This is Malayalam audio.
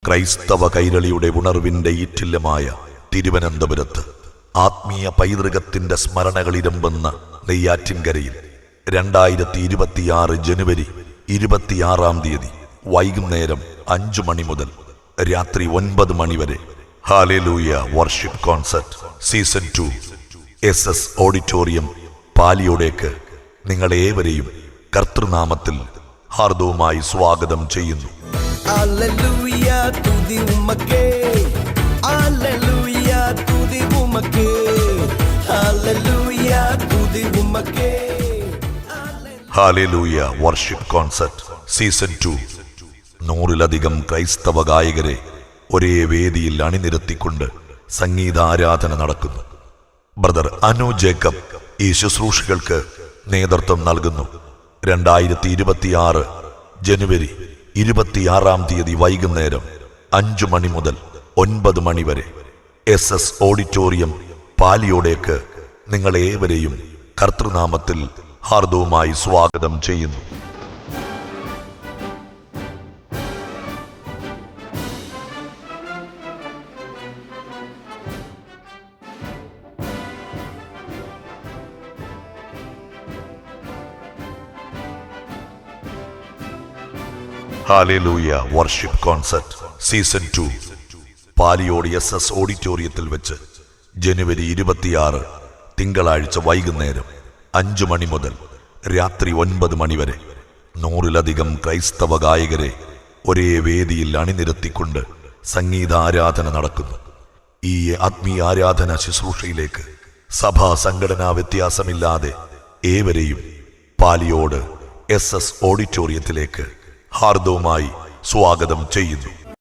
ക്രൈസ്തവ കൈരളിയുടെ ഉണർവിന്റെ ഈറ്റില്ലമായ തിരുവനന്തപുരത്ത് ആത്മീയ പൈതൃകത്തിന്റെ സ്മരണകളിരമ്പുന്ന നെയ്യാറ്റിൻകരയിൽ 2026 ജനുവരി 26 വൈകുന്നേരം 5 മണി മുതൽ രാത്രി 9 മണി വരെ hallelujah worship concert season 2 SS auditorium പാലിയോടേക്ക് നിങ്ങളേവരെയും കർത്തൃനാമത്തിൽ ഹാർദവുമായി സ്വാഗതം ചെയ്യുന്നു. ഹല്ലേലൂയ തുതി ഉമ്മക്കേ, ഹല്ലേലൂയ തുതി ഉമ്മക്കേ, ഹല്ലേലൂയ തുതി ഉമ്മക്കേ. ഹല്ലേലൂയ വർഷിപ്പ് കോൺസർട്ട് സീസൺ 2 100-ലധികം ക്രൈസ്തവ ഗായകരെ ഒരേ വേദിയിൽ അണിനിരത്തിക്കൊണ്ട് സംഗീതാരാധന നടക്കുന്നു. ബ്രദർ അനു ജേക്കബ് ഈ ശുശ്രൂഷകൾക്ക് നേതൃത്വം നൽകുന്നു. 2026 ജനുവരി 26 വൈകുന്നേരം 5 മണി മുതൽ 9 മണി വരെ SS ഓഡിറ്റോറിയം പാലിയോടേക്ക് നിങ്ങളേവരെയും കർത്തൃനാമത്തിൽ ഹാർദവുമായി സ്വാഗതം ചെയ്യുന്നു. ഹല്ലേലൂയ വർഷിപ്പ് കോൺസർട്ട് സീസൺ 2 പാലിയോട് SS ഓഡിറ്റോറിയത്തിൽ വെച്ച് ജനുവരി 26 തിങ്കളാഴ്ച വൈകുന്നേരം 5 മണി മുതൽ രാത്രി 9 മണി വരെ 100-ലധികം ക്രൈസ്തവ ഗായകരെ ഒരേ വേദിയിൽ അണിനിരത്തിക്കൊണ്ട് സംഗീതാരാധന നടക്കുന്നു. ഈ ആത്മീയ ആരാധന ശുശ്രൂഷയിലേക്ക് സഭാ സംഘടനാ വ്യത്യാസമില്ലാതെ ഏവരെയും പാലിയോട് SS ഓഡിറ്റോറിയത്തിലേക്ക് ഹാർദവുമായി സ്വാഗതം ചെയ്യുന്നു.